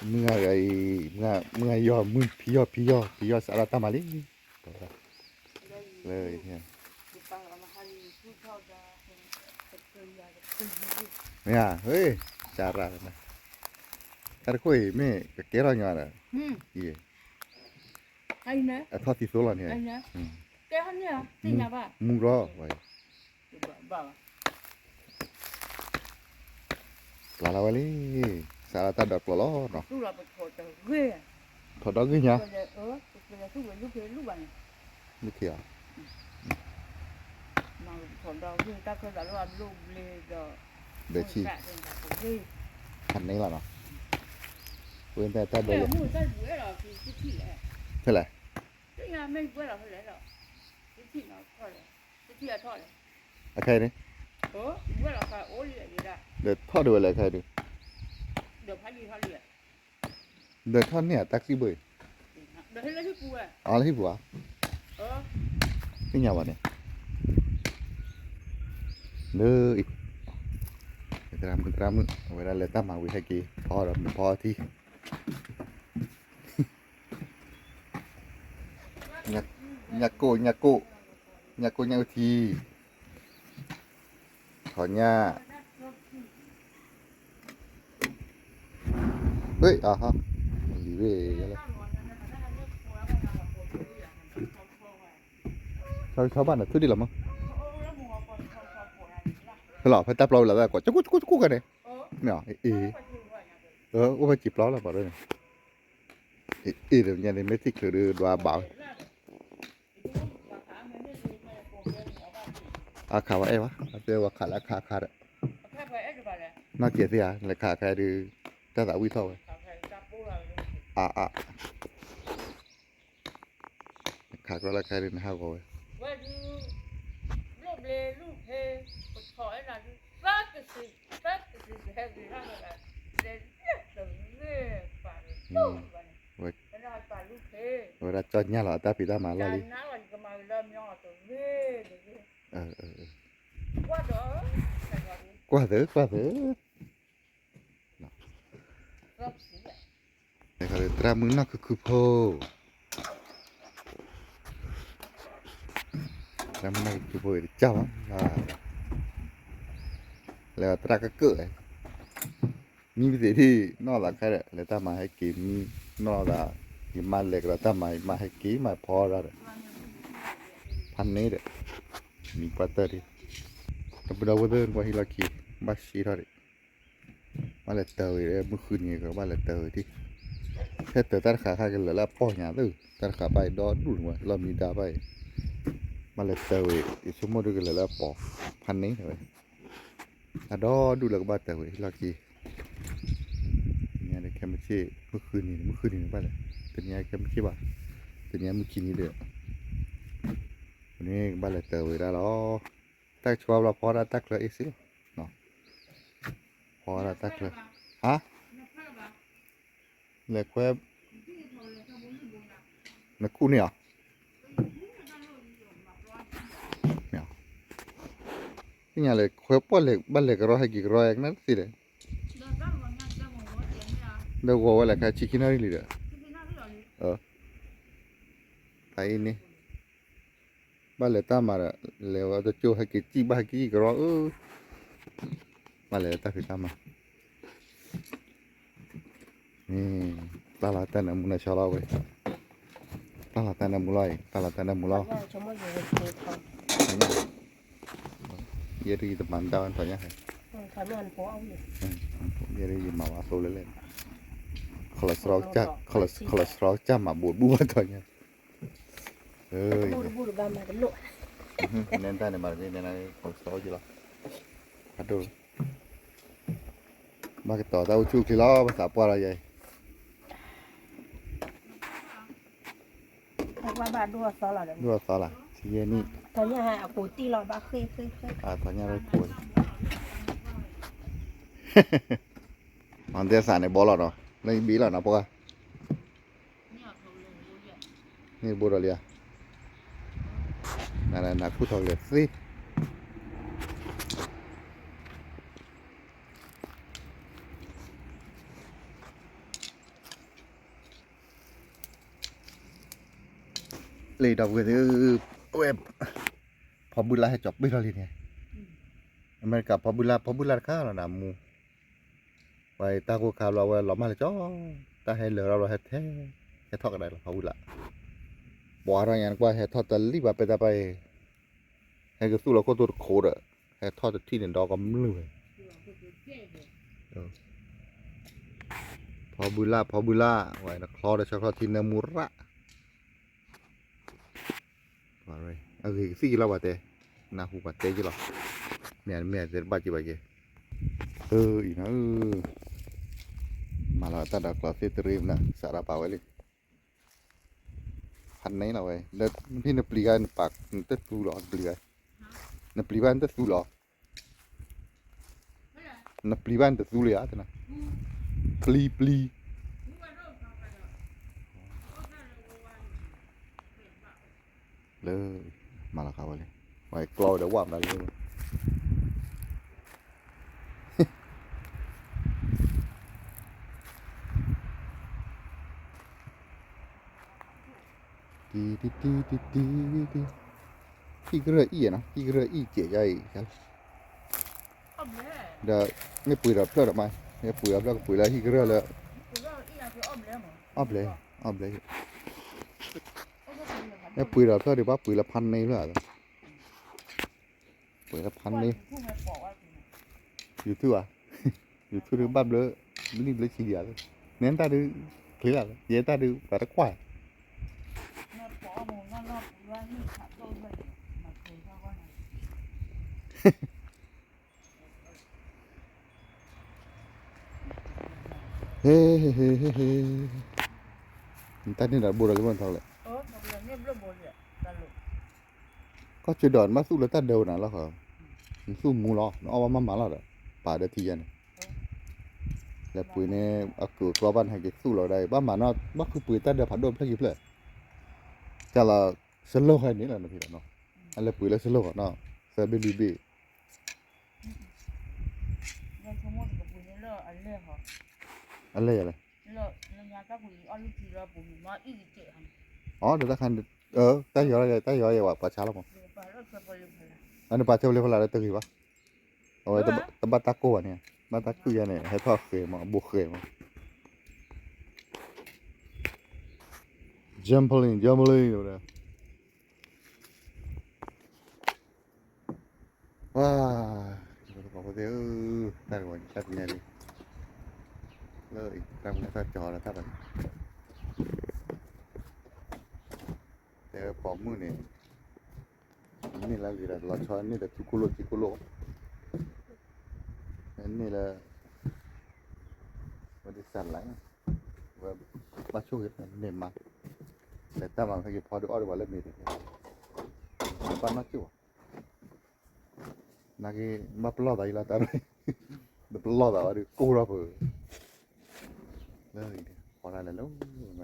เมื่อยอมึงพี่ยอสาระตามาลิเลยเนี่ยเนี่ยเฮ้ยจาระนะการคุยไม่กับเกล้าเนี่ยนะยี่ทอดที่สุดแล้วเนี่ยมุงรอไว้ลาลาวลีสาระตาดอกล้อเนาะถอดดอกงี้เนี่ยลูกเขียวเดี๋ยวชี้หันนี้ละเนาะเว้นแต่โดนเลยเท่าไหร่ใครเนี่ยเดี๋ยวทอดดูอะไรใครดูเดี๋ยวทอดเนี่ยแท็กซี่เบย์อ๋อแล้วที่บัวนี่ไงวะเนี่ยเลยTerang ora leta ma wi hakiพอที่nhạcทีขอญ่าเฮ้ยฮะดีเว้ยแล้วชาวบ้านน่ะทุกดีหรอมั้งหรอพระตาเปล่าแล้วก็จะกูกันเนี่ยเนี่ยว่าจีบล้อแล้วบอกด้วยเดี๋ยวนี้ไม่ที่คือดูว่าบ่าวข่าวว่าวะเดี๋ยวว่าขาดน่าเกลียดสิเลยขาใครดูแต่สาววิทย์ขาก็ราคาดูนะฮะโว้ยเวลาจอดเนี่ยเหรอตาปีตามาลาลีกว่าเถอะนี่เขาตรามึงนักคือโพตรามึงนักคือโพเจ้าแล้วตราก็เกิดมีวิธีที่นอกหลักแค่แล้วตามาให้กินมีนอกหลักกินมาเล็กแล้วตามาให้กินมาพอแล้วพันนี้เด้มีปัตเตอร์ดิแต่เราเดินกว่าฮิลาคิบัชชีเท่าไหร่มาเลยเตยเมื่อคืนนี้ก็มาเลยเตยที่แค่เตยตัดขากันเลยแล้วป้อนหยาตื้อตัดขาไปดอนดูดว่าเรามีดาไปมาเลยเตยอีกชั่วโมงนึงกันเลยแล้วปอกพันนี้เลยดอดูแล้วก็บ้าเตยฮิลาคิเนี่ยเด็กแค่ไม่ใช่เมื่อคืนนี้บ้าเลยเป็นยังแค่ไม่ใช่บ้าเป็นยังเมื่อคืนนี้เด้อวันนี้บ้าเลยเตยได้แล้วตักชัวร์เราพอได้ตักเลยอีกสิเนาะพอได้ตักเลยฮะเล็กแค่นักกู้เนี่ยนี่เลยแค่ป้อนเล็กบ้านเล็กร้อยกี่ร้อยนั่นสิเลยเดี๋ยวว่าอะไรแค่ชิคกี้พายเลยไปนี่บ้านเล็กตามาแล้วจะโจ้ให้กี่จีบ้ากี่ก็รอบ้านเล็กตาพิตามานี่ตลาดแต่น้ำมันชะลอเว้ยตลาดแต่น้ำมุลอยเยอะที่ตะมันดาวน์ถอยยังไงเยอะที่มาว่าโซเล่นคอเลสเตอรอลจ้ามาบวชบัวถอยยังเน้นได้ในมาร์เก็ตเน้นได้คอเลสเตอรอลจีละฮัดดูมาต่อเต้าชูกิโลภาษาปออะไรยัยba đua sao là đua sao là chị ni thôi nha à cụ ti lò ba khơi thôi nha đây cuốn hoàn tiền sản này bỏ lọt rồi lấy bí là nó bỏนี่บัวเรียนั่นนักพูดทองเลยสิ เลยดอกเว้ยเว็บพอบุลาให้จบไม่รอเลยเนี่ยอเมริกาพอบุลาข้าวนะมูไปตากูข่าวเราว่าเรามาเลยจ้อตาให้เหลือเราให้แท้ให้ทอดกันได้หรอพอบุลาบอกอะไรอย่างกว่าให้ทอดตะลีบไปตาไปให้ก็สู้เราก็ตัวโคตรอะให้ทอดที่เนี่ยดอกก็ไม่รู้พอบุลาไว้นะคลอได้ช็อกโกแลตที่เนมูระว่าอะไรเอาสิสิกินแล้วว่าแต่นาหูว่าแต่กินหรอเมียจะบ้าจีบ้าจีอีนะมาแล้วตาดอกลาเซตรีมนะสารป่าวเลยพันไหนเราไว้แล้วพี่นับปลีกันปากนับสู้หรอปลีกันนับปลีกันนับสู้หรอนับปลีกันนับสู้เลยอ่ะนะปลีเลยมาแล้วครับวันนี้ไว้กลัวเดี๋ยวว่ามันเลยดีที่กระอี้นะที่กระอี้เจ๋ยใหญ่ครับเดี๋ยวไม่ปุ๋ยดับเพื่อหรอไม่ไม่ปุ๋ยดับแล้วก็ปุ๋ยแล้วที่กระเลยอ้อมเลยไม่ปุ๋ยดับเพื่อดีว่าปุ๋ยละพันในเรื่องปุ๋ยละพันในอยู่ทั่วอยู่ทั่วถึงบ้านเลยนี่เลยขี้เกียจเน้นตาดูเคลียร์เย็นตาดูแต่ละควายเฮ้ตานี่น่ะบัวอะไรบ้างทางเลยก็จะเดินมาสู้แล้วตาเดียวน่ะแล้วเหรอสู้มูล้อเอามาแล้วป่าเดียวทีเนี่ยแล้วปุ๋ยเนี่ยเอาเกิดกรอบบ้านให้เก็บสู้เราได้บ้านมาเนาะบ้านคือปุ๋ยตาเดียวผัดโดนพระยิบเลยจะละสโลให้นี่แหละนะพี่เนาะอันละปุ๋ยแล้วสโลเนาะเซเบบีอะไรอ๋อเดี๋ยวตาคันตาหยออะไรตาหยออะไรวะป่าช้าแล้วมั้งอันนี้ป่าเทวเลยพลาได้ตึกอยู่ปะเอาไว้ตะบัตตะโก้เนี่ยบัตตะกุยเนี่ยให้ทอดเคยมาบุกเคยมาจัมเปลินเลยว้าบอกว่าเดี๋ยวตาหวนตัดเนี่ยเลยตามแล้วก็จอแล้วครับแต่ปอมมือเนี่ยนี่แหละที่เราชอบนี่แต่จิกุโลนี่แหละวันที่สั่นหลังว่ามาช่วยเนี่ยมาแต่ถ้ามันเขาจะพอดูอ้อดูว่าเล่นนี่ดิบ้านนักจู่นักมาปลอดอะไรตาเลยปลอดอะไรกูรับเลยพอได้แล้วไง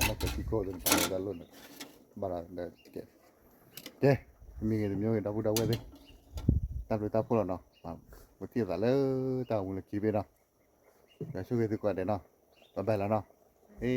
มาเก็บที่โคตรเป็นไปได้ล้นบ้านเด็กเจ๊มีเงินมีเงินดาวเลยตามไปตามพวกเราเนาะวันที่ละเลยตามมูลค่าไปเนาะเดี๋ยวช่วยกันดีกว่าเดี๋ยวเนาะไปแล้วเนาะเฮ้